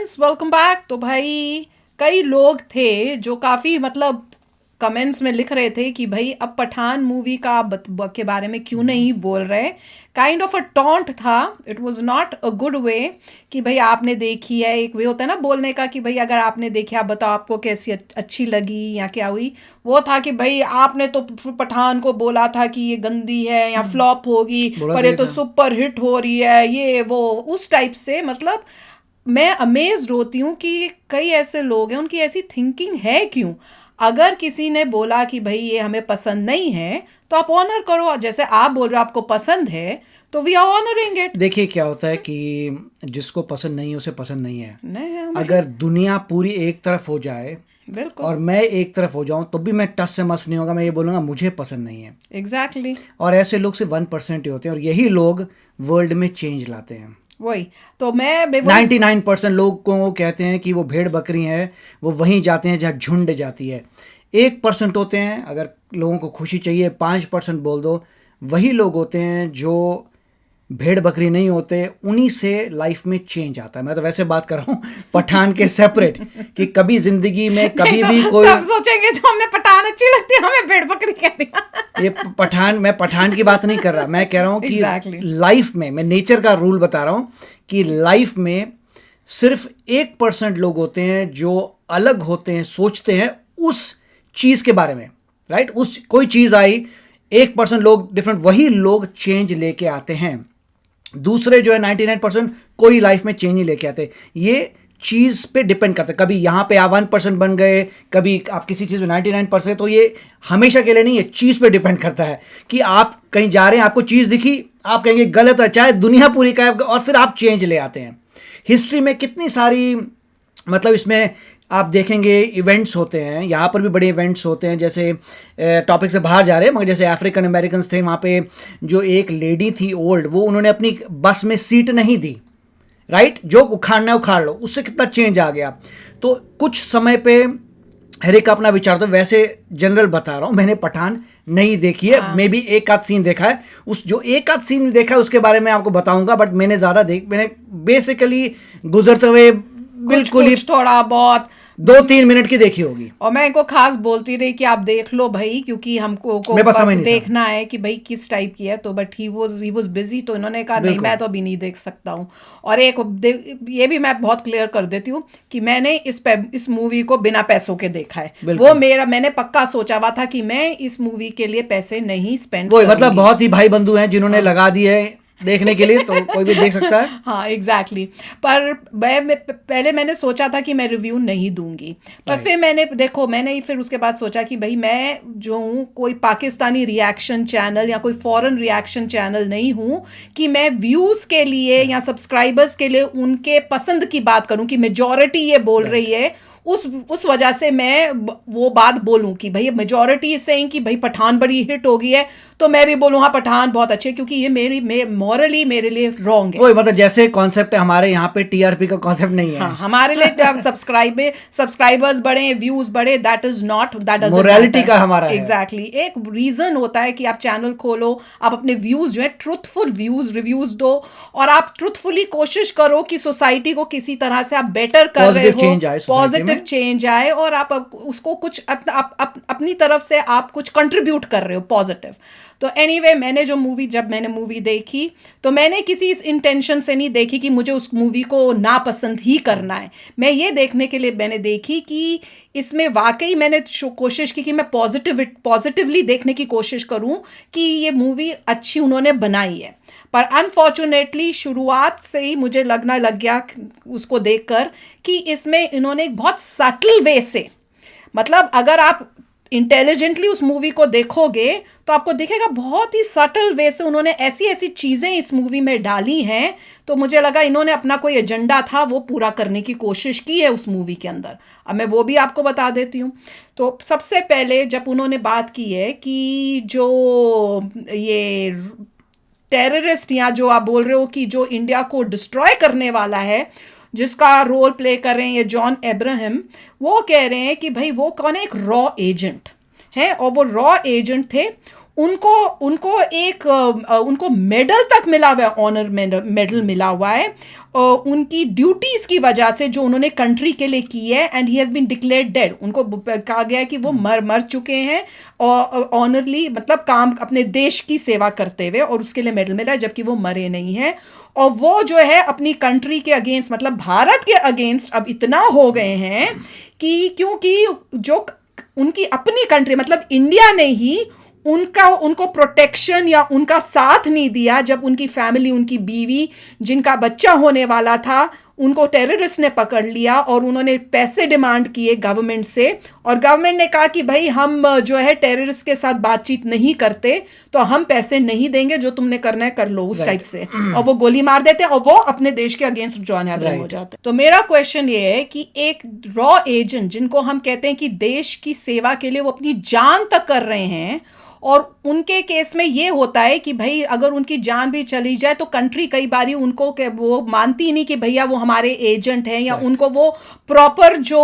Friends, welcome back. तो भाई कई लोग थे जो काफ़ी मतलब कमेंट्स में लिख रहे थे कि भाई अब पठान मूवी का के बारे में क्यों नहीं बोल रहे। काइंड ऑफ अ टॉन्ट था, it was not a good way कि भाई आपने देखी है। एक वे होता है ना बोलने का कि भाई अगर आपने देखी आप बताओ आपको कैसी अच्छी लगी या क्या हुई। वो था कि भाई आपने तो पठान को बोला था कि ये गंदी है या फ्लॉप होगी, बोला पर तो ये ये तो था। सुपर हिट हो रही है, ये वो उस टाइप से। मतलब मैं अमेज्ड होती हूँ कि कई ऐसे लोग हैं, उनकी ऐसी थिंकिंग है क्यों। अगर किसी ने बोला कि भाई ये हमें पसंद नहीं है तो आप ऑनर करो, जैसे आप बोल रहे हो आपको पसंद है तो वी आर ऑनरिंग इट। देखिए क्या होता है कि जिसको पसंद नहीं है उसे पसंद नहीं है। नहीं है भाई। अगर दुनिया पूरी एक तरफ हो जाए बिल्कुल। और मैं एक तरफ हो जाऊं तो भी मैं टस से मस नहीं होगा, मैं ये बोलूँगा मुझे पसंद नहीं है। एग्जैक्टली। और ऐसे लोग सिर्फ 1% ही होते हैं और यही लोग वर्ल्ड में चेंज लाते हैं। वही। तो मैं वही। 99% लोग को कहते हैं कि वो भेड़ बकरी हैं, वो वहीं जाते हैं जहाँ झुंड जाती है। 1% होते हैं, अगर लोगों को खुशी चाहिए 5% बोल दो, वही लोग होते हैं जो भेड़ बकरी नहीं होते, उन्हीं से लाइफ में चेंज आता है। मैं तो वैसे बात कर रहा हूँ पठान के सेपरेट, कि कभी जिंदगी में नहीं कभी तो भी कोई सब सोचेंगे जो हमें पठान अच्छी लगती है हमें भेड़ बकरी कह दिया। ये पठान, मैं पठान की बात नहीं कर रहा, मैं कह रहा हूँ कि एग्जैक्टली। लाइफ में, मैं नेचर का रूल बता रहा हूँ कि लाइफ में सिर्फ 1% लोग होते हैं जो अलग होते हैं, सोचते हैं उस चीज के बारे में। राइट, उस कोई चीज आई, 1% लोग डिफरेंट, वही लोग चेंज लेके आते हैं। दूसरे जो है 99% कोई लाइफ में चेंज नहीं लेके आते। ये चीज़ पे डिपेंड करता है, कभी यहाँ पे आप 1% बन गए, कभी आप किसी चीज़ में 99%। तो ये हमेशा के लिए नहीं है, चीज़ पे डिपेंड करता है कि आप कहीं जा रहे हैं, आपको चीज़ दिखी, आप कहेंगे गलत है, चाहे दुनिया पूरी का है, और फिर आप चेंज ले आते हैं। हिस्ट्री में कितनी सारी, मतलब इसमें आप देखेंगे इवेंट्स होते हैं, यहाँ पर भी बड़े इवेंट्स होते हैं। जैसे टॉपिक से बाहर जा रहे हैं, मगर जैसे अफ्रीकन अमेरिकन थे, वहाँ पे जो एक लेडी थी ओल्ड, वो उन्होंने अपनी बस में सीट नहीं दी। राइट, जो उखाड़ना है उखाड़ लो, उससे कितना चेंज आ गया। तो कुछ समय पे हर एक का अपना विचार। तो वैसे जनरल बता रहा हूँ, मैंने पठान नहीं देखी है, मे बी एक आध सीन देखा है। उस जो एक आध सीन देखा है उसके बारे में आपको बताऊंगा, बट मैंने बेसिकली गुजरते हुए कुछ बिल्कुल ही कुछ थोड़ा बहुत 2-3 मिनट की देखी होगी। और मैं इनको खास बोलती रही कि आप देख लो भाई, क्योंकि हमको को मेरे पास समय नहीं था। देखना है कि भाई किस टाइप की है। तो बट ही वाज बिजी, तो इन्होंने कहा नहीं बिल्कुल मैं तो अभी नहीं देख सकता हूँ। और ये भी मैं बहुत क्लियर कर देती हूँ कि मैंने इस मूवी को बिना पैसों के देखा है। वो बिल्कुल। मैंने पक्का सोचा हुआ था कि मैं इस मूवी के लिए पैसे नहीं स्पेंड वही, मतलब करूंगी। बहुत ही भाई बंधु हैं जिन्होंने हाँ। लगा दिए देखने के लिए, तो कोई भी देख सकता है। हाँ एग्जैक्टली पर पहले मैंने सोचा था कि मैं रिव्यू नहीं दूंगी। पर राइट। फिर मैंने फिर उसके बाद सोचा कि भाई मैं जो हूँ कोई पाकिस्तानी रिएक्शन चैनल या कोई फॉरेन रिएक्शन चैनल नहीं हूँ कि मैं व्यूज़ के लिए या सब्सक्राइबर्स के लिए उनके पसंद की बात करूँ कि मेजॉरिटी ये बोल रही है। उस वजह से मैं वो बात बोलूं कि भाई मेजॉरिटी सेइंग कि भाई पठान बड़ी हिट हो गई है, तो मैं भी बोलूं हाँ पठान बहुत अच्छे, क्योंकि ये मॉरली मेरे लिए रॉन्ग है। वही, मतलब जैसे कॉन्सेप्ट है हमारे यहाँ पे, टीआरपी का कॉन्सेप्ट नहीं हाँ है। हमारे लिए सब्सक्राइबर्स बढ़े, व्यूज बढ़े, दैट डजंट मोरालिटी मैटर। का हमारा है। एग्जैक्टली एक रीजन होता है कि आप चैनल खोलो, आप अपने व्यूज जो है ट्रुथफुल रिव्यूज दो, और आप ट्रुथफुली कोशिश करो कि सोसाइटी को किसी तरह से आप बेटर कर रहे पॉजिटिव हो, चेंज आए सोसाइटी पॉजिटिव में। चेंज आए, और आप उसको कुछ अपनी तरफ से आप कुछ कंट्रीब्यूट कर रहे हो पॉजिटिव। तो एनीवे जब मैंने मूवी देखी तो मैंने किसी इस इंटेंशन से नहीं देखी कि मुझे उस मूवी को नापसंद ही करना है। मैं ये देखने के लिए मैंने देखी कि इसमें वाकई मैंने कोशिश की कि मैं पॉजिटिवली देखने की कोशिश करूं कि ये मूवी अच्छी उन्होंने बनाई है। पर अनफॉर्चुनेटली शुरुआत से ही मुझे लगना लग गया उसको देखकर कि इसमें इन्होंने एक बहुत सटल वे से, मतलब अगर आप इंटेलिजेंटली उस मूवी को देखोगे तो आपको दिखेगा बहुत ही सटल वे से उन्होंने ऐसी ऐसी चीज़ें इस मूवी में डाली हैं। तो मुझे लगा इन्होंने अपना कोई एजेंडा था वो पूरा करने की कोशिश की है उस मूवी के अंदर। अब मैं वो भी आपको बता देती हूँ। तो सबसे पहले जब उन्होंने बात की है कि जो ये टेररिस्ट, या जो आप बोल रहे हो कि जो इंडिया को डिस्ट्रॉय करने वाला है, जिसका रोल प्ले कर रहे हैं ये जॉन अब्राहम, वो कह रहे हैं कि भाई वो कौन है, एक रॉ एजेंट है, और वो रॉ एजेंट थे। उनको उनको उनको मेडल तक मिला हुआ है, ऑनर मेडल मिला हुआ है उनकी ड्यूटीज की वजह से जो उन्होंने कंट्री के लिए की है, and he has been declared dead. उनको कहा गया है कि वो मर चुके हैं और ऑनरली, मतलब काम अपने देश की सेवा करते हुए, और उसके लिए मेडल मिला है, जबकि वो मरे नहीं हैं। और वो जो है अपनी कंट्री के अगेंस्ट, मतलब भारत के अगेंस्ट अब इतना हो गए हैं कि क्योंकि जो उनकी अपनी कंट्री मतलब इंडिया ने ही उनको प्रोटेक्शन या उनका साथ नहीं दिया जब उनकी फैमिली, उनकी बीवी जिनका बच्चा होने वाला था, उनको टेररिस्ट ने पकड़ लिया और उन्होंने पैसे डिमांड किए गवर्नमेंट से, और गवर्नमेंट ने कहा कि भाई हम जो है टेररिस्ट के साथ बातचीत नहीं करते, तो हम पैसे नहीं देंगे, जो तुमने करना है कर लो, उस टाइप से। और वो गोली मार देते और वो अपने देश के अगेंस्ट जॉन हैब्रम हो जाते। तो मेरा क्वेश्चन ये है कि एक रॉ एजेंट जिनको हम कहते हैं कि देश की सेवा के लिए वो अपनी जान तक कर रहे हैं, और उनके केस में ये होता है कि भाई अगर उनकी जान भी चली जाए तो कंट्री कई बार उनको वो मानती नहीं कि भैया वो हमारे एजेंट हैं, या उनको वो प्रॉपर जो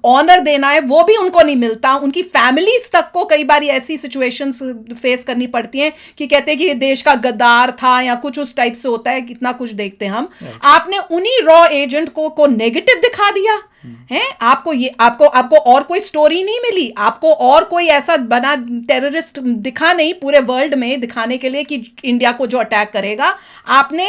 ऑनर देना है वो भी उनको नहीं मिलता। उनकी फैमिलीज तक को कई बार ऐसी सिचुएशंस फेस करनी पड़ती हैं कि कहते हैं कि ये देश का गद्दार था या कुछ उस टाइप से होता है, कितना कुछ देखते हैं हम। आपने उन्हीं रॉ एजेंट को नेगेटिव दिखा दिया है। आपको और कोई स्टोरी नहीं मिली, आपको और कोई ऐसा बना टेररिस्ट दिखा नहीं पूरे वर्ल्ड में दिखाने के लिए कि इंडिया को जो अटैक करेगा। आपने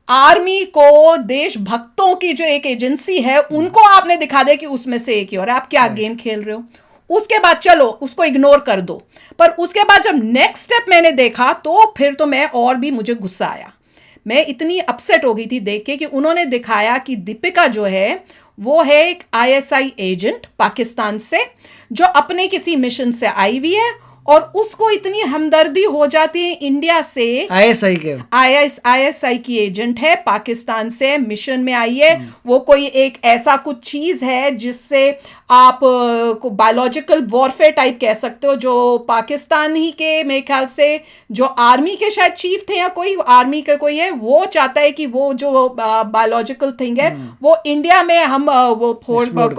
आर्मी को, देशभक्तों की जो एक एजेंसी है, उनको आपने दिखा दिया कि उसमें से एक ही, और आप क्या गेम खेल रहे हो। उसके बाद चलो उसको इग्नोर कर दो, पर उसके बाद जब नेक्स्ट स्टेप मैंने देखा तो फिर तो मैं और भी मुझे गुस्सा आया। मैं इतनी अपसेट हो गई थी देख के कि उन्होंने दिखाया कि दीपिका जो है वो है एक आईएसआई एजेंट पाकिस्तान से, जो अपने किसी मिशन से आई हुई है, और उसको इतनी हमदर्दी हो जाती है इंडिया से। आईएसआई की एजेंट है, पाकिस्तान से मिशन में आई है। वो कोई एक ऐसा कुछ चीज है जिससे आप को बायोलॉजिकल वॉरफेयर टाइप कह सकते हो, जो पाकिस्तान ही के मेरे ख्याल से जो आर्मी के शायद चीफ थे या कोई आर्मी के कोई है, वो चाहता है कि वो जो बायोलॉजिकल थिंग है वो इंडिया में हम वो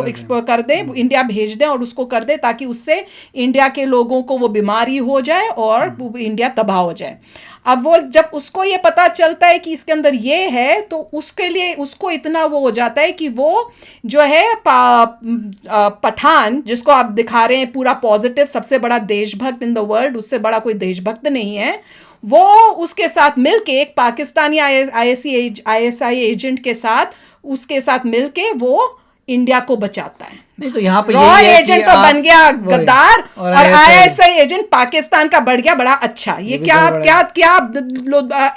एक्सप्लोर कर दें, इंडिया भेज दें और उसको कर दें, ताकि उससे इंडिया के लोगों को वो बीमारी हो जाए और इंडिया तबाह हो जाए। अब वो जब उसको ये पता चलता है कि इसके अंदर ये है, तो उसके लिए उसको इतना वो हो जाता है कि वो जो है पठान जिसको आप दिखा रहे हैं पूरा पॉजिटिव, सबसे बड़ा देशभक्त इन द वर्ल्ड, उससे बड़ा कोई देशभक्त नहीं है, वो उसके साथ मिलके एक पाकिस्तानी आईएसआई एजेंट के साथ उसके साथ मिलके वो इंडिया को बचाता है। नहीं तो यहाँ पे रॉ एजेंट तो बन गया गद्दार, और आईएसआई एजेंट पाकिस्तान का बढ़ गया बड़ा अच्छा। ये क्या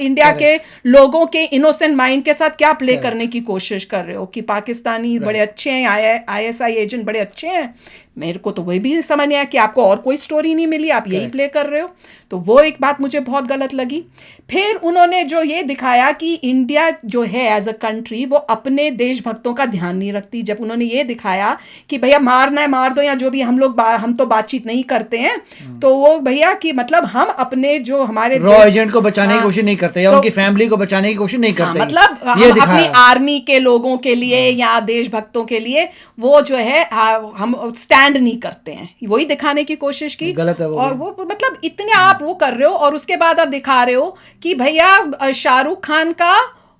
इंडिया के लोगों के इनोसेंट माइंड के साथ क्या प्ले करने की कोशिश कर रहे हो कि पाकिस्तानी बड़े अच्छे हैं, आईएसआई एजेंट बड़े अच्छे हैं। मेरे को तो वही भी समझ नहीं आया कि आपको और कोई स्टोरी नहीं मिली, आप यही प्ले कर रहे हो। तो वो एक बात मुझे बहुत गलत लगी। फिर उन्होंने जो ये दिखाया कि इंडिया जो है एज अ कंट्री वो अपने देशभक्तों का ध्यान नहीं रखती। जब उन्होंने ये दिखाया कि भैया मारना है मार दो, या जो भी हम तो बातचीत नहीं करते हैं, तो वो भैया कि मतलब हम अपने जो हमारे रॉ एजेंट को बचाने की कोशिश नहीं करते, या उनकी फैमिली को बचाने की कोशिश नहीं करते। मतलब हम अपनी आर्मी के लोगों के लिए या देशभक्तों के लिए वो जो है हम स्टैंड नहीं करते हैं, वही दिखाने की कोशिश की। गलत है वो। और वो मतलब इतने आप वो कर रहे हो, और उसके बाद आप दिखा रहे हो कि भैया शाहरुख खान का,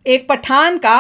एक पठान का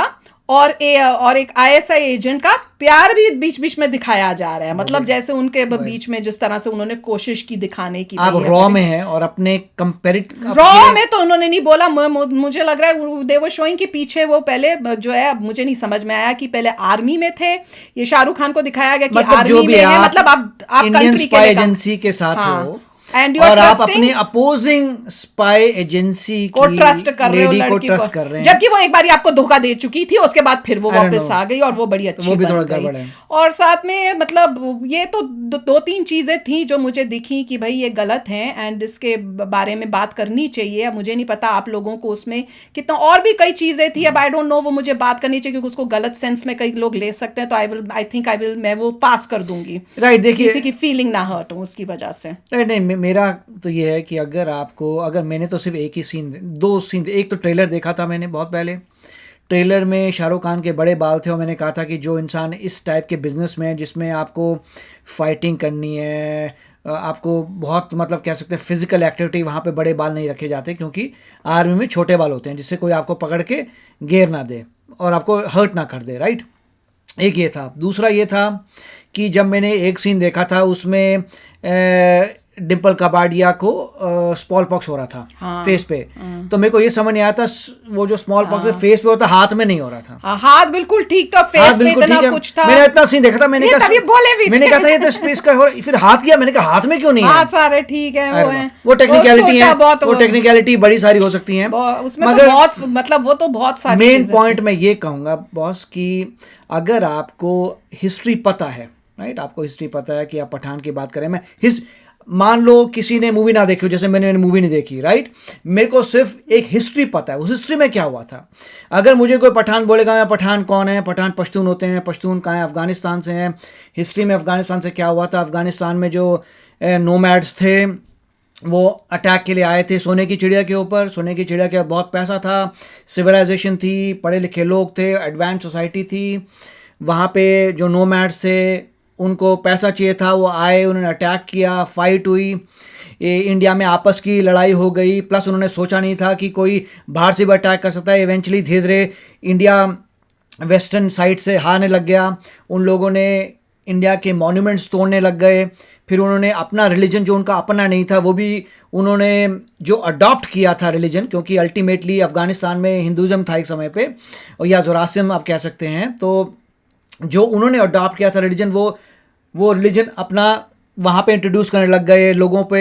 और एक आईएसआई एजेंट का प्यार भी बीच बीच में दिखाया जा रहा है। मतलब जैसे उनके बीच में जिस तरह से उन्होंने कोशिश की दिखाने की, आप रॉ में हैं और अपने रॉ में तो उन्होंने नहीं बोला। मुझे लग रहा है दे वर शोइंग कि पीछे वो पहले जो है, मुझे नहीं समझ में आया कि पहले आर्मी में थे। ये शाहरुख खान को दिखाया गया कि आर्मी में है, मतलब आप इंडियन स्पाई एजेंसी के साथ हो और आप अपने अपोजिंग स्पाई एजेंसी को ट्रस्ट कर रहे हो, लड़की को, कर रहे हैं, जबकि वो एक बार आपको धोखा दे चुकी थी, उसके बाद फिर वो वापस आ गई और वो बड़ी अच्छी वो भी थोड़ा बन गई। है। और साथ में मतलब ये तो दो तीन चीजें थी जो मुझे दिखी कि भाई ये गलत है एंड इसके बारे में बात करनी चाहिए। मुझे नहीं पता आप लोगों को उसमें कितना, और भी कई चीजें थी, अब आई डोंट नो, वो मुझे बात करनी चाहिए क्योंकि उसको गलत सेंस में कई लोग ले सकते हैं। तो आई विल मैं वो पास कर दूंगी, राइट। देखिए किसी की फीलिंग ना हर्ट हो उसकी वजह से। राइट, नहीं मेरा तो ये है कि अगर मैंने तो सिर्फ एक ही सीन, 2 सीन, एक तो ट्रेलर देखा था मैंने बहुत पहले, ट्रेलर में शाहरुख खान के बड़े बाल थे और मैंने कहा था कि जो इंसान इस टाइप के बिजनेस में है जिसमें आपको फाइटिंग करनी है, आपको बहुत मतलब कह सकते हैं फिजिकल एक्टिविटी, वहाँ पे बड़े बाल नहीं रखे जाते क्योंकि आर्मी में छोटे बाल होते हैं जिससे कोई आपको पकड़ के घेर ना दे और आपको हर्ट ना कर दे, राइट। एक ये था। दूसरा ये था कि जब मैंने एक सीन देखा था उसमें डिम्पल कपाडिया को स्मॉल पॉक्स हो रहा था फेस पे, तो मेरे को ये समझ नहीं आया था वो जो स्मॉल पॉक्स फेस पे होता हाथ में नहीं हो रहा था। हाथ बिल्कुल ठीक था, फेस पे इतना कुछ था। मैंने इतना सीन देखा था, मैंने कहा मैंने कहा था ये तो स्पेस का हो, फिर हाथ किया, मैंने कहा हाथ में क्यों नहीं है? हाथ सारे ठीक है, वो हैं, वो टेक्निकलिटी है, वो टेक्निकलिटी बड़ी सारी हो सकती है उसमें, मगर बहुत मतलब वो तो बहुत सारी मेन पॉइंट मैं ये कहूंगा बॉस कि अगर आपको हिस्ट्री पता है, राइट, आपको हिस्ट्री पता है कि आप पठान की बात करें, मैं मान लो किसी ने मूवी ना देखी हो, जैसे मैंने मूवी नहीं देखी, राइट, मेरे को सिर्फ एक हिस्ट्री पता है, उस हिस्ट्री में क्या हुआ था। अगर मुझे कोई पठान बोलेगा मैं पठान कौन है, पठान पश्तून होते हैं, पश्तून कहाँ हैं, अफगानिस्तान से हैं, हिस्ट्री में अफगानिस्तान से क्या हुआ था, अफगानिस्तान में जो नोमैड्स थे वो अटैक के लिए आए थे सोने की चिड़िया के ऊपर, सोने की चिड़िया के बहुत पैसा था, सिविलाइजेशन थी, पढ़े लिखे लोग थे, एडवांस सोसाइटी थी, वहाँ पे जो नोमैड्स थे उनको पैसा चाहिए था, वो आए, उन्होंने अटैक किया, फाइट हुई, इंडिया में आपस की लड़ाई हो गई, प्लस उन्होंने सोचा नहीं था कि कोई बाहर से भी अटैक कर सकता है। इवेंचुअली धीरे धीरे इंडिया वेस्टर्न साइड से हारने लग गया, उन लोगों ने इंडिया के मॉन्यूमेंट्स तोड़ने लग गए, फिर उन्होंने अपना रिलीजन जो उनका अपना नहीं था वो भी उन्होंने जो अडॉप्ट किया था रिलीजन, क्योंकि अल्टीमेटली अफगानिस्तान में हिंदुज़म था एक समय पे, और या ज़ोरास्ट्रियम आप कह सकते हैं, तो जो उन्होंने अडॉप्ट किया था रिलीजन वो रिलीजन अपना वहाँ पे इंट्रोड्यूस करने लग गए, लोगों पे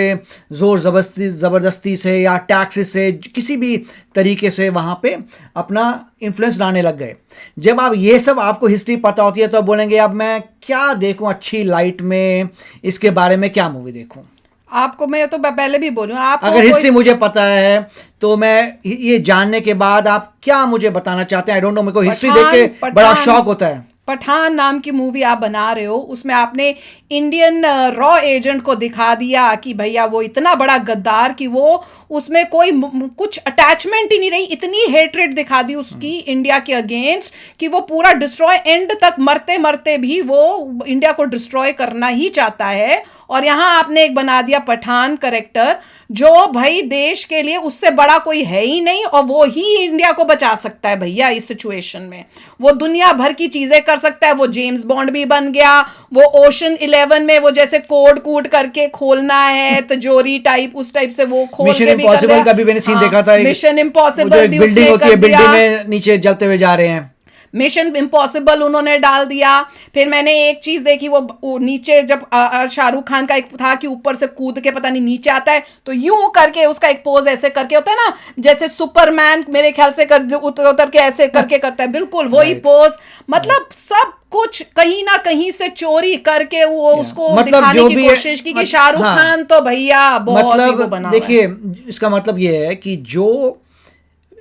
ज़ोर ज़बरदस्ती से या टैक्सेस से किसी भी तरीके से वहाँ पे अपना इन्फ्लुएंस लाने लग गए। जब आप ये सब आपको हिस्ट्री पता होती है तो आप बोलेंगे अब मैं क्या देखूँ अच्छी लाइट में, इसके बारे में क्या मूवी देखूँ। आपको मैं तो पहले भी बोलूँ, आप अगर हिस्ट्री मुझे पता है तो मैं ये जानने के बाद आप क्या मुझे बताना चाहते हैं, आई डोंट नो, मेरे को हिस्ट्री देख के बड़ा शौक होता है। पठान नाम की मूवी आप बना रहे हो, उसमें आपने इंडियन रॉ एजेंट को दिखा दिया कि भैया वो इतना बड़ा गद्दार कि वो उसमें कोई कुछ अटैचमेंट ही नहीं रही, इतनी हेट्रेड दिखा दी उसकी इंडिया के अगेंस्ट कि वो पूरा डिस्ट्रॉय, एंड तक मरते मरते भी वो इंडिया को डिस्ट्रॉय करना ही चाहता है। और यहाँ आपने एक बना दिया पठान करेक्टर जो भाई देश के लिए उससे बड़ा कोई है ही नहीं, और वो ही इंडिया को बचा सकता है भैया इस सिचुएशन में। वो दुनिया भर की चीजें कर सकता है, वो जेम्स बॉन्ड भी बन गया, वो ओशन 11 में वो जैसे कोड कूड करके खोलना है तिजोरी टाइप, उस टाइप से वो खोल के भी कर रहा है। का भी मैंने सीन देखा था, मिशन इम्पॉसिबल भी बिल्डिंग होती है, बिल्डिंग में नीचे जलते हुए जा रहे हैं, मिशन इम्पॉसिबल उन्होंने डाल दिया। फिर मैंने एक चीज देखी, वो नीचे जब शाहरुख खान का एक था कि ऊपर से कूद के पता नहीं नीचे आता है तो यूं करके उसका एक पोज ऐसे करके होता है ना, जैसे सुपरमैन मेरे ख्याल से उतर के ऐसे करके करता है, बिल्कुल वही पोज। मतलब सब कुछ कहीं ना कहीं से चोरी करके वो उसको दिखाने की कोशिश की कि शाहरुख खान तो भैया बहुत ही वो बना। देखिए इसका मतलब ये है कि जो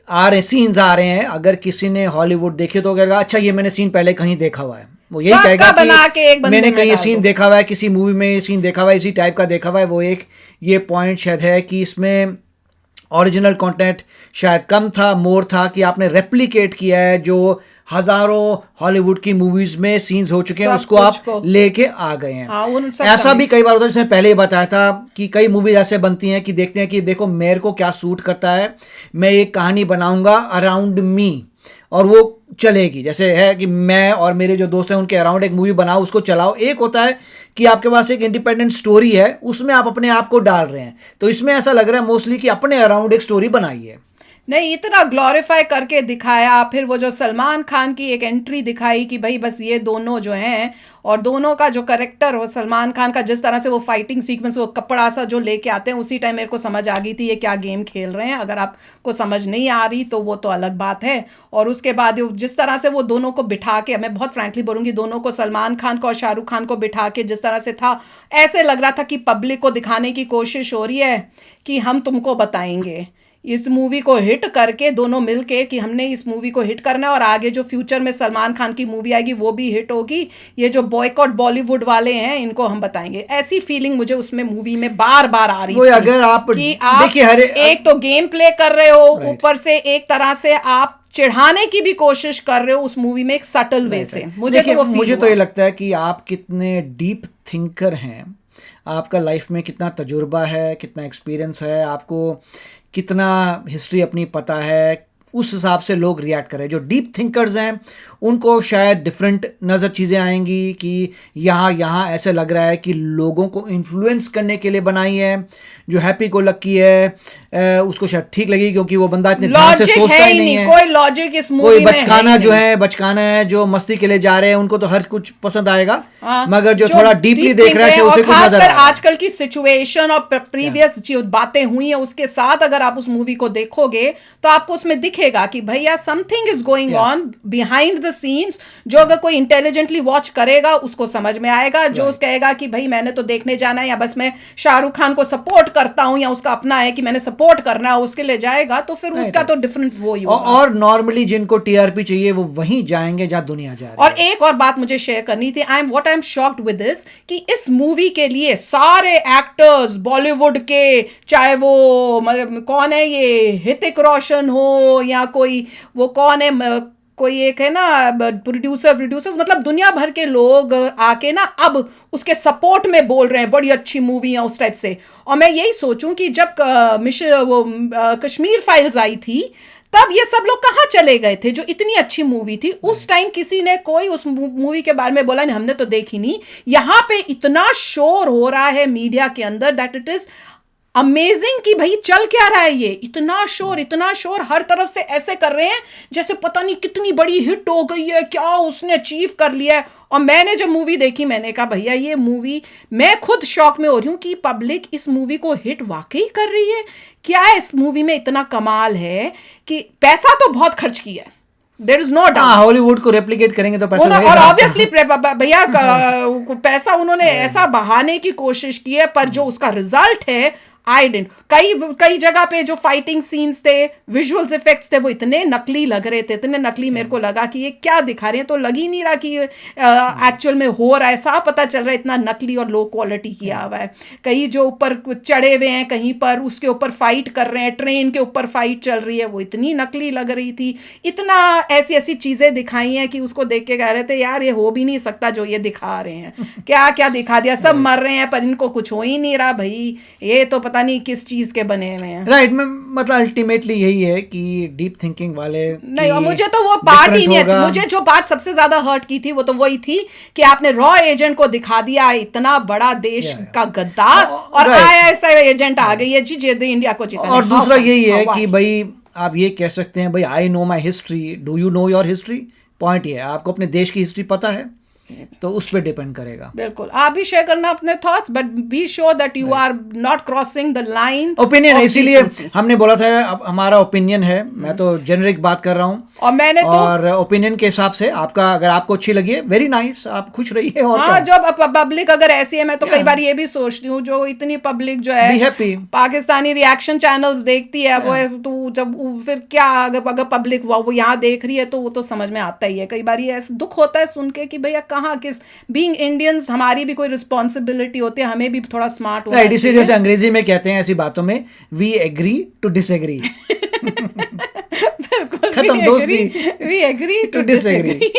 सीन्स आ रहे हैं, अगर किसी ने हॉलीवुड देखे तो कहेगा अच्छा ये मैंने सीन पहले कहीं देखा हुआ है, वो यही कहेगा कि मैंने कहीं ये सीन देखा हुआ है, किसी मूवी में ये सीन देखा हुआ है, इसी टाइप का देखा हुआ है। वो एक ये पॉइंट शायद है कि इसमें ओरिजिनल कंटेंट शायद कम था, मोर था कि आपने रेप्लिकेट किया है जो हजारों हॉलीवुड की मूवीज में सीन्स हो चुके हैं, उसको आप लेके आ गए हैं। ऐसा भी कई बार होता है, जैसे पहले ही बताया था कि कई मूवीज ऐसे बनती हैं कि देखते हैं कि देखो मेरे को क्या सूट करता है, मैं एक कहानी बनाऊंगा अराउंड मी और वो चलेगी। जैसे है कि मैं और मेरे जो दोस्त हैं उनके अराउंड एक मूवी बनाओ, उसको चलाओ। एक होता है कि आपके पास एक इंडिपेंडेंट स्टोरी है, उसमें आप अपने आप को डाल रहे हैं, तो इसमें ऐसा लग रहा है मोस्टली कि अपने अराउंड एक स्टोरी बनाई है, नहीं इतना ग्लोरीफाई करके दिखाया। फिर वो जो सलमान खान की एक एंट्री दिखाई कि भाई बस ये दोनों जो हैं, और दोनों का जो करेक्टर वो सलमान खान का, जिस तरह से वो फाइटिंग सीक्वेंस वो कपड़ा सा जो लेके आते हैं, उसी टाइम मेरे को समझ आ गई थी ये क्या गेम खेल रहे हैं। अगर आपको समझ नहीं आ रही तो वो तो अलग बात है। और उसके बाद जिस तरह से वो दोनों को बिठा के, मैं बहुत फ्रैंकली बोलूँगी, दोनों को, सलमान खान को और शाहरुख खान को बिठा के जिस तरह से था, ऐसे लग रहा था कि पब्लिक को दिखाने की कोशिश हो रही है कि हम तुमको बताएंगे इस मूवी को हिट करके, दोनों मिलके कि हमने इस मूवी को हिट करना है और आगे जो फ्यूचर में सलमान खान की मूवी आएगी वो भी हिट होगी। ये जो बॉयकॉट बॉलीवुड वाले हैं इनको हम बताएंगे, ऐसी फीलिंग मुझे उसमें मूवी में बार बार आ रही थी। अगर आप कि आप एक तो गेम प्ले कर रहे हो, ऊपर से एक तरह से आप चिढ़ाने की भी कोशिश कर रहे हो उस मूवी में एक सटल वे से। मुझे तो वो मुझे तो ये लगता है कि आप कितने डीप थिंकर हैं, आपका लाइफ में कितना तजुर्बा है, कितना एक्सपीरियंस है, आपको कितना हिस्ट्री अपनी पता है, उस हिसाब से लोग रिएक्ट करें। जो डीप थिंकर्स हैं उनको शायद डिफरेंट नज़र चीज़ें आएंगी कि यहाँ ऐसे लग रहा है कि लोगों को इन्फ्लुएंस करने के लिए बनाई है। जो हैप्पी को लकी है उसको शायद ठीक लगी क्योंकि वो बंदा इतने ध्यान से सोचता ही नहीं है। कोई लॉजिक इस मूवी कोई बचकाना है जो मस्ती के लिए जा रहे हैं उनको तो हर कुछ पसंद आएगा, मगर जो थोड़ा डीपली देख रहा है उसे कुछ नजर आ रहा है। आजकल की सिचुएशन और प्रीवियस जो बातें हुई हैं उसके साथ अगर आप उस मूवी को देखोगे तो आपको उसमें दिखेगा कि भैया something is going on behind the scenes. जो अगर कोई इंटेलिजेंटली वॉच करेगा उसको समझ में आएगा। जो कहेगा कि भाई मैंने तो देखने जाना है या बस मैं शाहरुख खान को सपोर्ट करता हूं या उसका अपना है कि मैंने सपोर्ट करना है उसके लिए जाएगा, तो फिर उसका तो डिफरेंट वो ही होगा। और नॉर्मली जिनको टीआरपी चाहिए वो वहीं जाएंगे जहां दुनिया जा रही है। और एक और बात मुझे शेयर करनी थी, I am shocked with this कि इस मूवी के लिए सारे एक्टर्स बॉलीवुड के, चाहे वो कौन है ये ऋतिक हो या कोई वो कौन है कोई एक है ना प्रोड्यूसर्स, मतलब दुनिया भर के लोग आके ना अब उसके सपोर्ट में बोल रहे हैं बड़ी अच्छी मूवी है उस टाइप से। और मैं यही सोचूं कि जब कश्मीर फाइल्स आई थी तब ये सब लोग कहाँ चले गए थे? जो इतनी अच्छी मूवी थी उस टाइम किसी ने कोई उस मूवी के बारे में बोला नहीं, हमने तो देखी नहीं। यहाँ पे इतना शोर हो रहा है मीडिया के अंदर दैट इट इज अमेजिंग कि भाई चल क्या रहा है ये। इतना शोर हर तरफ से ऐसे कर रहे हैं जैसे पता नहीं कितनी बड़ी हिट हो गई है, क्या उसने अचीव कर लिया है। और मैंने जब मूवी देखी मैंने कहा भैया ये मूवी, मैं खुद शॉक में हो रही हूँ कि पब्लिक इस मूवी को हिट वाकई कर रही है। क्या इस मूवी में इतना कमाल है कि पैसा तो बहुत खर्च किया है, there is no doubt. Hollywood को रेप्लिकेट करेंगे तो पैसा और ऑब्वियसली भैया पैसा उन्होंने ऐसा बहाने की कोशिश की है, पर जो उसका रिजल्ट है आई डिडंट। कई जगह पे जो फाइटिंग सीन्स थे, विजुअल्स इफेक्ट्स थे, वो इतने नकली लग रहे थे, इतने नकली मेरे को लगा कि ये क्या दिखा रहे हैं। तो लग ही नहीं रहा कि एक्चुअल में हो रहा है, साफ पता चल रहा है इतना नकली और लो क्वालिटी किया हुआ है। कहीं जो ऊपर चढ़े हुए हैं, कहीं पर उसके ऊपर फाइट कर रहे हैं, ट्रेन के ऊपर फाइट चल रही है, वो इतनी नकली लग रही थी। इतना ऐसी चीजें दिखाई हैं कि उसको देख के कह रहे थे यार ये हो भी नहीं सकता जो ये दिखा रहे हैं। क्या दिखा दिया, सब मर रहे हैं पर इनको कुछ हो ही नहीं रहा। भाई ये तो पता नहीं किस चीज के बने हुए हैं। राइट मतलब अल्टीमेटली यही है कि डीप थिंकिंग वाले नहीं। और मुझे तो वो पार्ट ही नहीं अच्छी। मुझे जो बात सबसे ज्यादा हर्ट की थी वो तो वही थी कि आपने रॉ एजेंट को दिखा दिया, इतना बड़ा देश का गद्दार, और ISI एजेंट आ गई है जी इंडिया को जीतने। और दूसरा यही है कि भाई आप ये कह सकते हैं भाई I know my history, do you know your history. Point ये है आपको अपने देश की हिस्ट्री पता है, तो उस पर डिपेंड करेगा। बिल्कुल आप भी शेयर करना अपने thoughts, but be sure that you are not crossing the line. Opinion है, इसीलिए हमने बोला था अब हमारा ओपिनियन है। मैं तो जेनरिक बात कर रहा हूँ और मैंने और ओपिनियन के हिसाब से आपका, अगर आपको अच्छी लगी है वेरी नाइस, आप खुश रहिए। और हाँ, जब पब्लिक अगर ऐसी है, मैं तो कई बार ये भी सोचती हूँ जो इतनी पब्लिक जो है पाकिस्तानी रिएक्शन चैनल्स देखती है, वो तो जब फिर क्या अगर पब्लिक वो यहाँ देख रही है तो वो तो समझ में आता ही है। कई बार ये दुख होता है सुन के कि भैया कहाँ किस बीइंग इंडियंस हमारी भी कोई रिस्पॉन्सिबिलिटी होती है, हमें भी थोड़ा स्मार्ट होना चाहिए। इसी जैसे अंग्रेजी में कहते हैं ऐसी बातों में वी एग्री टू डिसएग्री। खत्म दोस्ती, वी एग्री टू डिसएग्री।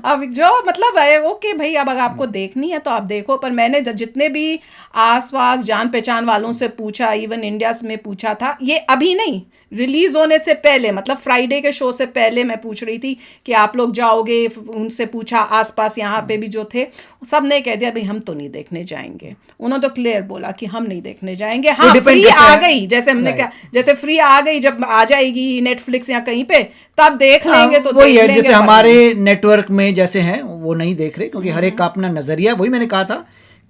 अब जो मतलब है ओके भाई, अब अगर आपको देखनी है तो आप देखो। पर मैंने जितने भी आसपास जान पहचान वालों से पूछा, इवन इंडिया में पूछा था, ये अभी नहीं रिलीज होने से पहले, मतलब फ्राइडे के शो से पहले मैं पूछ रही थी कि आप लोग जाओगे, उनसे पूछा आसपास यहाँ पे भी जो थे, सब ने कह दिया भाई हम तो नहीं देखने जाएंगे। उन्होंने तो क्लियर बोला कि हम नहीं देखने जाएंगे। हाँ, फ्री आ गई, जैसे हमने क्या, जैसे फ्री आ गई, जब आ जाएगी नेटफ्लिक्स या कहीं पे तब देख लेंगे। तो वही है, जैसे हमारे नेटवर्क में जैसे हैं वो नहीं देख रहे, क्योंकि हर एक का अपना नजरिया, वही मैंने कहा था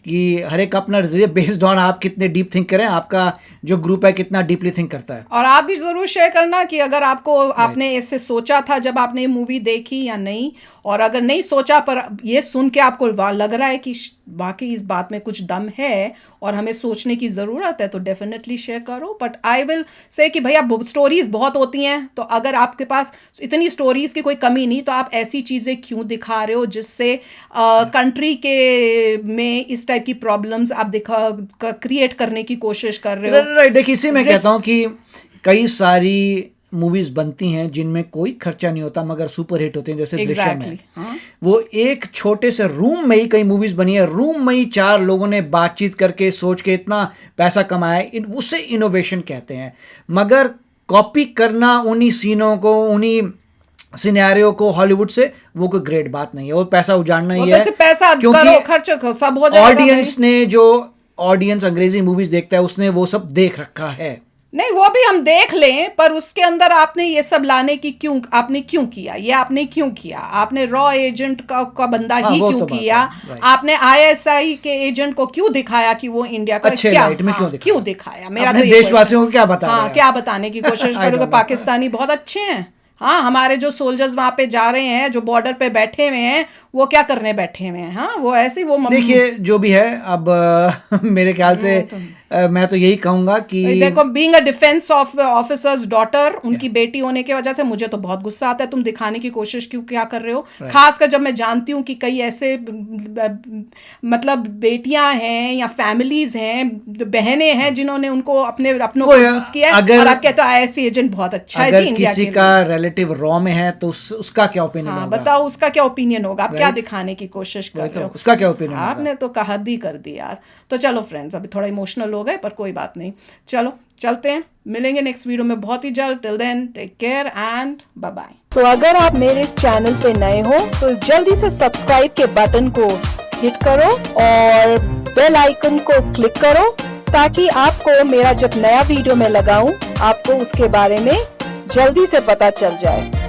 कि हर एक अपना नजरिया बेस्ड ऑन आप कितने डीप थिंक करें, आपका जो ग्रुप है कितना डीपली थिंक करता है। और आप भी जरूर शेयर करना कि अगर आपको आपने ऐसे सोचा था जब आपने ये मूवी देखी या नहीं, और अगर नहीं सोचा पर ये सुन के आपको लग रहा है कि वाकई इस बात में कुछ दम है और हमें सोचने की ज़रूरत है, तो डेफिनेटली शेयर करो। बट आई विल से कि भैया स्टोरीज बहुत होती हैं, तो अगर आपके पास इतनी स्टोरीज की कोई कमी नहीं, तो आप ऐसी चीज़ें क्यों दिखा रहे हो जिससे कंट्री के में इस टाइप की प्रॉब्लम्स आप क्रिएट करने की कोशिश कर रहे हो। राइट, देखिए इसी में कहता हूँ कि कई सारी मूवीज बनती हैं जिनमें कोई खर्चा नहीं होता मगर सुपर हिट होते हैं, जैसे दृश्यम है। एग्जैक्टली, हाँ, वो एक छोटे से रूम में ही कई मूवीज बनी है, रूम में ही 4 लोगों ने बातचीत करके सोच के इतना पैसा कमाया, उसे इनोवेशन कहते हैं। मगर कॉपी करना उन्हीं सीनों को, उन्हीं सिनेरियो को हॉलीवुड से, वो कोई ग्रेट बात नहीं है, वो पैसा उजाड़ना ही है। पैसा करो, खर्च करो, सब हो जाएगा। ऑडियंस ने, जो ऑडियंस अंग्रेजी मूवीज देखता है उसने वो सब देख रखा है। नहीं, वो भी हम देख लें, पर उसके अंदर आपने ये सब लाने की आपने क्यों किया, ये आपने क्यों किया? आपने रॉ एजेंट का बंदा ही क्यों तो किया? आपने ISI के एजेंट को क्यों दिखाया कि वो इंडिया का अच्छे क्या, लाइट में क्यों दिखाया? मेरा तो देशवासियों को क्या बताया? हाँ, क्या बताने की कोशिश करोगे? पाकिस्तानी बहुत अच्छे हैं। हाँ, हमारे जो सोल्जर्स वहां पे जा रहे हैं, जो बॉर्डर पे बैठे हुए हैं, वो क्या करने बैठे हुए हैं? हाँ, वो ऐसे वो देखिए जो भी है अब मेरे ख्याल से मैं तो यही कहूंगा कि देखो, being a defence officers daughter, उनकी बेटी होने की वजह से मुझे तो बहुत गुस्सा आता है। तुम दिखाने की कोशिश क्यों क्या कर रहे हो? खासकर जब मैं जानती हूँ कि कई ऐसे मतलब बेटियां हैं या फैमिलीज हैं, बहनें हैं, जिन्होंने उनको अपनों को यूज किया है, और आप कहते हो ISI एजेंट बहुत अच्छा है जी इंडिया किसी का रिलेटिव रॉ में है तो उसका क्या ओपिनियन होगा? बताओ, उसका क्या ओपिनियन होगा? आप क्या दिखाने की कोशिश कर रहे हो? उसका क्या ओपिनियन? आपने तो हद ही कर दी यार। तो चलो फ्रेंड्स, अभी थोड़ा इमोशनल हो गए, पर कोई बात नहीं, चलो चलते हैं, मिलेंगे नेक्स्ट वीडियो में बहुत ही जल्द। Till then, take care and bye bye. तो अगर आप मेरे इस चैनल पे नए हो तो जल्दी से सब्सक्राइब के बटन को हिट करो और बेल आइकन को क्लिक करो, ताकि आपको मेरा जब नया वीडियो मैं लगाऊं, आपको उसके बारे में जल्दी से पता चल जाए।